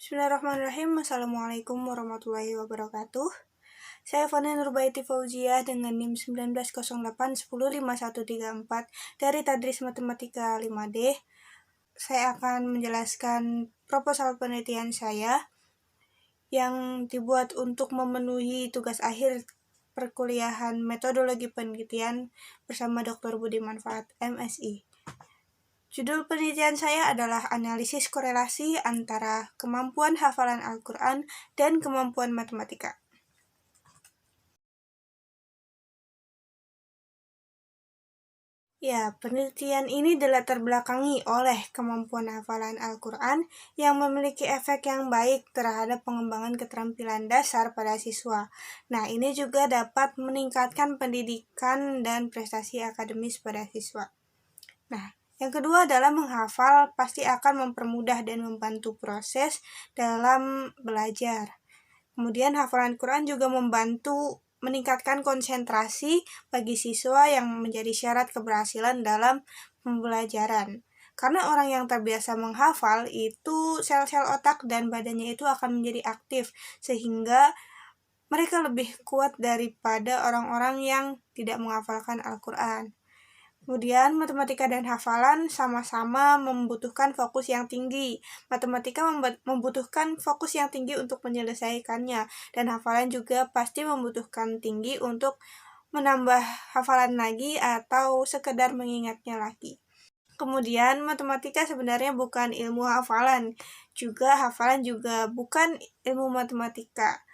Bismillahirrahmanirrahim. Assalamualaikum warahmatullahi wabarakatuh. Saya Fana Nurbaiti Fauziah dengan NIM 1908105134 dari Tadris Matematika 5D. Saya akan menjelaskan proposal penelitian saya yang dibuat untuk memenuhi tugas akhir perkuliahan metodologi penelitian bersama Dr. Budi Manfaat, MSI. Judul penelitian saya adalah analisis korelasi antara kemampuan hafalan Al-Quran dan kemampuan matematika. Ya, penelitian ini dilatar belakangi oleh kemampuan hafalan Al-Quran yang memiliki efek yang baik terhadap pengembangan keterampilan dasar pada siswa. Nah, ini juga dapat meningkatkan pendidikan dan prestasi akademis pada siswa. Nah, yang kedua adalah menghafal pasti akan mempermudah dan membantu proses dalam belajar. Kemudian hafalan Quran juga membantu meningkatkan konsentrasi bagi siswa yang menjadi syarat keberhasilan dalam pembelajaran. Karena orang yang terbiasa menghafal itu sel-sel otak dan badannya itu akan menjadi aktif sehingga mereka lebih kuat daripada orang-orang yang tidak menghafalkan Al-Quran. Kemudian, matematika dan hafalan sama-sama membutuhkan fokus yang tinggi. Matematika membutuhkan fokus yang tinggi untuk menyelesaikannya, dan hafalan juga pasti membutuhkan tinggi untuk menambah hafalan lagi atau sekedar mengingatnya lagi. Kemudian, matematika sebenarnya bukan ilmu hafalan, hafalan juga bukan ilmu matematika.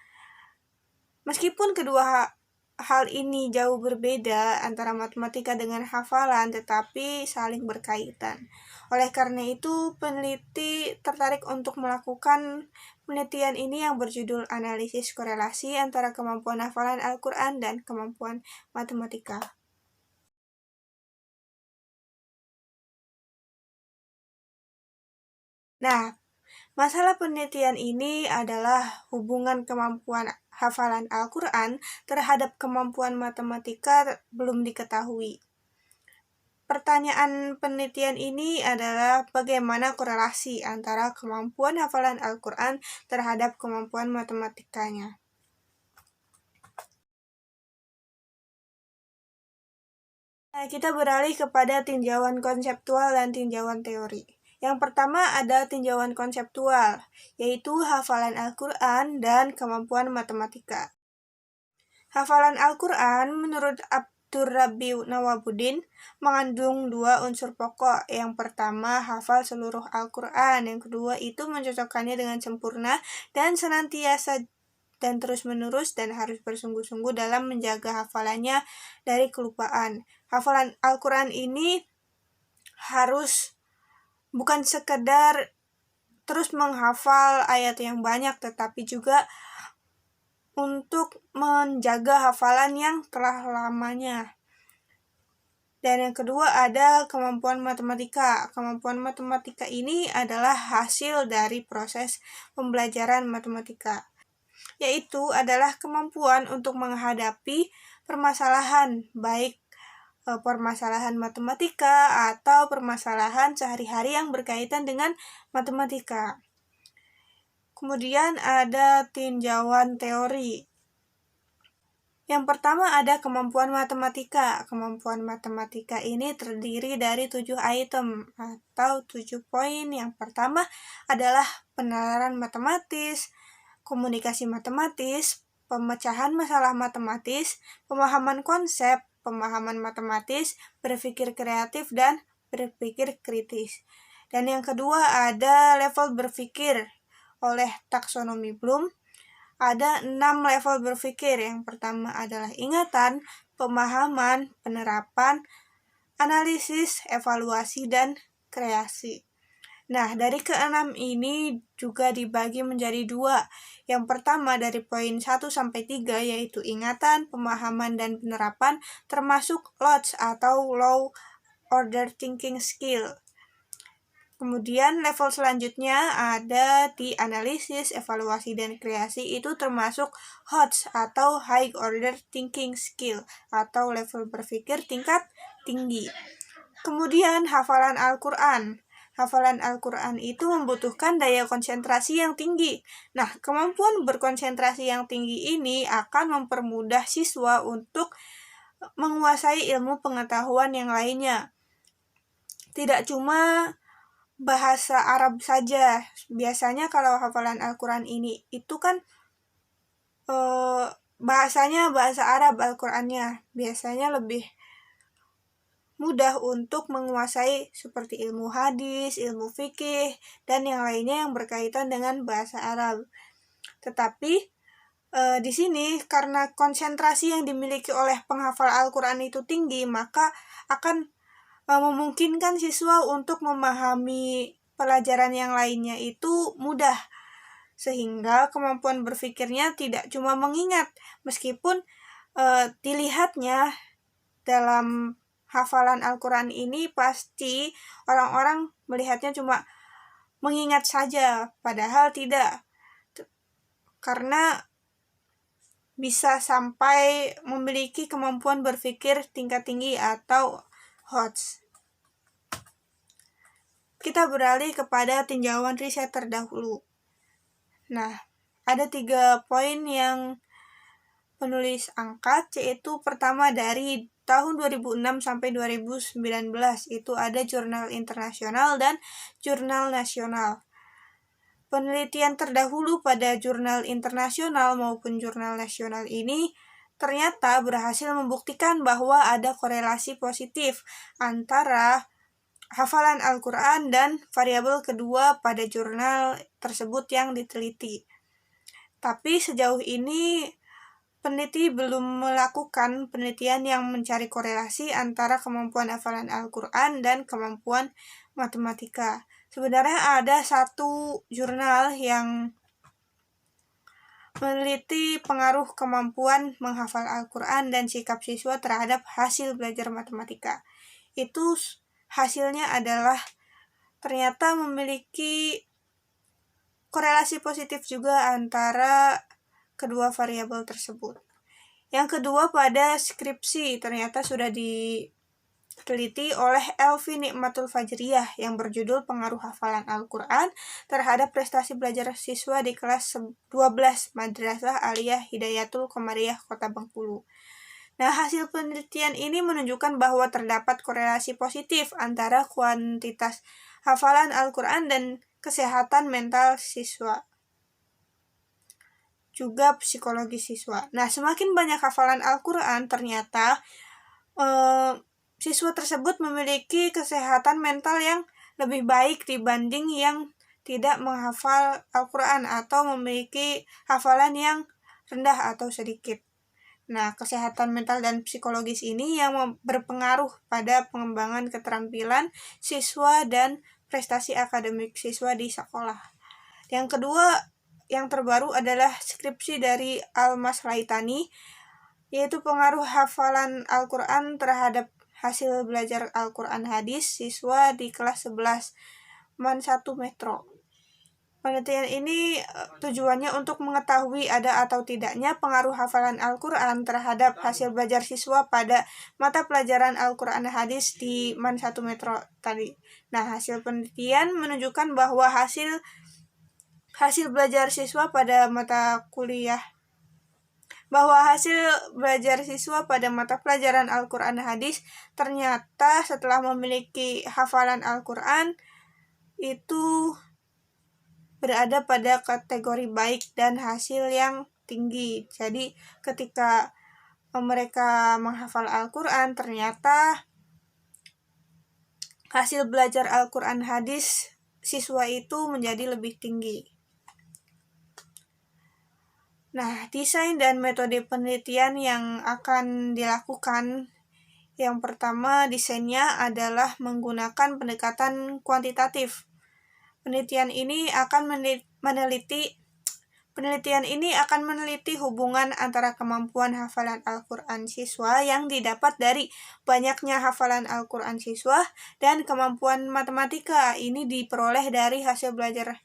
Meskipun kedua hal ini jauh berbeda antara matematika dengan hafalan, tetapi saling berkaitan. Oleh karena itu, peneliti tertarik untuk melakukan penelitian ini yang berjudul analisis korelasi antara kemampuan hafalan Al-Quran dan kemampuan matematika. Nah, masalah penelitian ini adalah hubungan kemampuan hafalan Al-Quran terhadap kemampuan matematika belum diketahui. Pertanyaan penelitian ini adalah bagaimana korelasi antara kemampuan hafalan Al-Quran terhadap kemampuan matematikanya. Kita beralih kepada tinjauan konseptual dan tinjauan teori. Yang pertama ada tinjauan konseptual, yaitu hafalan Al-Quran dan kemampuan matematika. Hafalan Al-Quran menurut Abdurrabbi Nawabuddin mengandung dua unsur pokok. Yang pertama, hafal seluruh Al-Quran. Yang kedua, itu mencocokkannya dengan sempurna dan senantiasa dan terus-menerus dan harus bersungguh-sungguh dalam menjaga hafalannya dari kelupaan. Hafalan Al-Quran ini harus bukan sekedar terus menghafal ayat yang banyak, tetapi juga untuk menjaga hafalan yang telah lamanya. Dan yang kedua ada kemampuan matematika. Kemampuan matematika ini adalah hasil dari proses pembelajaran matematika, yaitu adalah kemampuan untuk menghadapi permasalahan, baik permasalahan matematika atau permasalahan sehari-hari yang berkaitan dengan matematika. Kemudian ada tinjauan teori. Yang pertama ada kemampuan matematika. Kemampuan matematika ini terdiri dari 7 item atau 7 poin. Yang pertama adalah penalaran matematis, komunikasi matematis, pemecahan masalah matematis, pemahaman konsep, pemahaman matematis, berpikir kreatif, dan berpikir kritis. Dan yang kedua ada level berpikir oleh taksonomi Bloom. Ada 6 level berpikir. Yang pertama adalah ingatan, pemahaman, penerapan, analisis, evaluasi, dan kreasi. Nah, dari ke-6 ini juga dibagi menjadi 2. Yang pertama dari poin 1-3 yaitu ingatan, pemahaman, dan penerapan termasuk LOTS atau Low Order Thinking Skill. Kemudian level selanjutnya ada di analisis, evaluasi, dan kreasi, itu termasuk HOTS atau High Order Thinking Skill atau level berpikir tingkat tinggi. Kemudian hafalan Al-Quran. hafalan Al-Quran itu membutuhkan daya konsentrasi yang tinggi. Nah, kemampuan berkonsentrasi yang tinggi ini akan mempermudah siswa untuk menguasai ilmu pengetahuan yang lainnya. Tidak cuma bahasa Arab saja. Biasanya kalau hafalan Al-Quran ini itu kan bahasanya bahasa Arab Al-Qurannya. Biasanya lebih mudah untuk menguasai seperti ilmu hadis, ilmu fikih, dan yang lainnya yang berkaitan dengan bahasa Arab. Tetapi di sini karena konsentrasi yang dimiliki oleh penghafal Al-Quran itu tinggi, maka akan memungkinkan siswa untuk memahami pelajaran yang lainnya itu mudah, sehingga kemampuan berpikirnya tidak cuma mengingat, meskipun dilihatnya dalam hafalan Al-Quran ini pasti orang-orang melihatnya cuma mengingat saja, padahal tidak, karena bisa sampai memiliki kemampuan berpikir tingkat tinggi atau HOTS. Kita beralih kepada tinjauan riset terdahulu. Nah, ada 3 poin yang penulis angkat, yaitu pertama dari tahun 2006 sampai 2019, itu ada jurnal internasional dan jurnal nasional. Penelitian terdahulu pada jurnal internasional maupun jurnal nasional ini ternyata berhasil membuktikan bahwa ada korelasi positif antara hafalan Al-Quran dan variabel kedua pada jurnal tersebut yang diteliti. Tapi sejauh ini peneliti belum melakukan penelitian yang mencari korelasi antara kemampuan hafalan Al-Quran dan kemampuan matematika. Sebenarnya ada satu jurnal yang meneliti pengaruh kemampuan menghafal Al-Quran dan sikap siswa terhadap hasil belajar matematika. Itu hasilnya adalah ternyata memiliki korelasi positif juga antara kedua variabel tersebut. Yang kedua, pada skripsi ternyata sudah diteliti oleh Elvi Nikmatul Fajriyah yang berjudul Pengaruh Hafalan Al-Quran terhadap prestasi belajar siswa di kelas 12 Madrasah Aliyah Hidayatul Qomariyah Kota Bengkulu. Nah, hasil penelitian ini menunjukkan bahwa terdapat korelasi positif antara kuantitas hafalan Al-Quran dan kesehatan mental siswa, juga psikologi siswa. Nah, semakin banyak hafalan Al-Quran, ternyata siswa tersebut memiliki kesehatan mental yang lebih baik dibanding yang tidak menghafal Al-Quran atau memiliki hafalan yang rendah atau sedikit. Nah, kesehatan mental dan psikologis ini yang berpengaruh pada pengembangan keterampilan siswa dan prestasi akademik siswa di sekolah. Yang kedua, yang terbaru adalah skripsi dari Almas Laitani, yaitu pengaruh hafalan Al-Quran terhadap hasil belajar Al-Quran hadis siswa di kelas 11 MAN 1 Metro. Penelitian ini tujuannya untuk mengetahui ada atau tidaknya pengaruh hafalan Al-Quran terhadap hasil belajar siswa pada mata pelajaran Al-Quran hadis di MAN 1 Metro tadi. Nah, hasil penelitian menunjukkan bahwa hasil belajar siswa pada mata pelajaran Al-Quran hadis ternyata setelah memiliki hafalan Al-Quran itu berada pada kategori baik dan hasil yang tinggi. Jadi ketika mereka menghafal Al-Quran, ternyata hasil belajar Al-Quran hadis siswa itu menjadi lebih tinggi. Nah, desain dan metode penelitian yang akan dilakukan, yang pertama desainnya adalah menggunakan pendekatan kuantitatif. Penelitian ini akan meneliti hubungan antara kemampuan hafalan Al-Quran siswa yang didapat dari banyaknya hafalan Al-Quran siswa dan kemampuan matematika. Ini diperoleh dari hasil belajar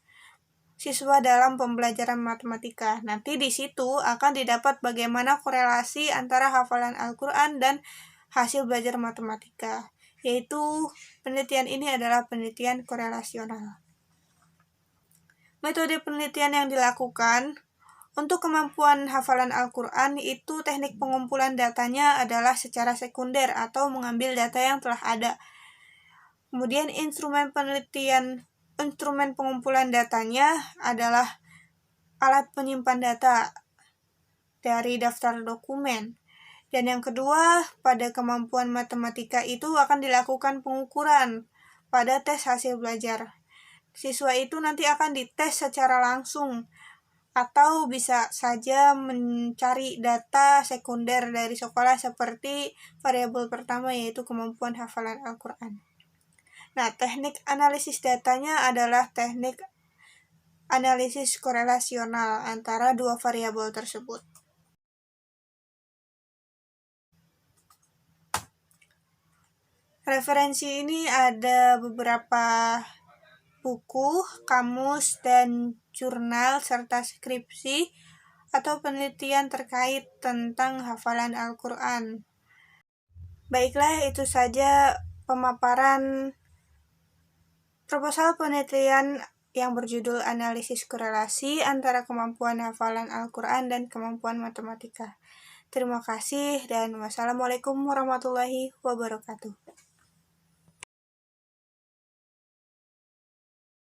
siswa dalam pembelajaran matematika. Nanti di situ akan didapat bagaimana korelasi antara hafalan Al-Quran dan hasil belajar matematika. yaitu penelitian ini adalah penelitian korelasional. Metode penelitian yang dilakukan untuk kemampuan hafalan Al-Quran itu teknik pengumpulan datanya adalah secara sekunder atau mengambil data yang telah ada. Kemudian instrumen pengumpulan datanya adalah alat penyimpan data dari daftar dokumen. Dan yang kedua, pada kemampuan matematika itu akan dilakukan pengukuran pada tes hasil belajar. Siswa itu nanti akan dites secara langsung atau bisa saja mencari data sekunder dari sekolah seperti variabel pertama yaitu kemampuan hafalan Al-Quran. Nah, teknik analisis datanya adalah teknik analisis korelasional antara dua variabel tersebut. Referensi ini ada beberapa buku, kamus, dan jurnal, serta skripsi atau penelitian terkait tentang hafalan Al-Quran. Baiklah, itu saja pemaparan proposal penelitian yang berjudul analisis korelasi antara kemampuan hafalan Al-Quran dan kemampuan matematika. Terima kasih dan wassalamualaikum warahmatullahi wabarakatuh.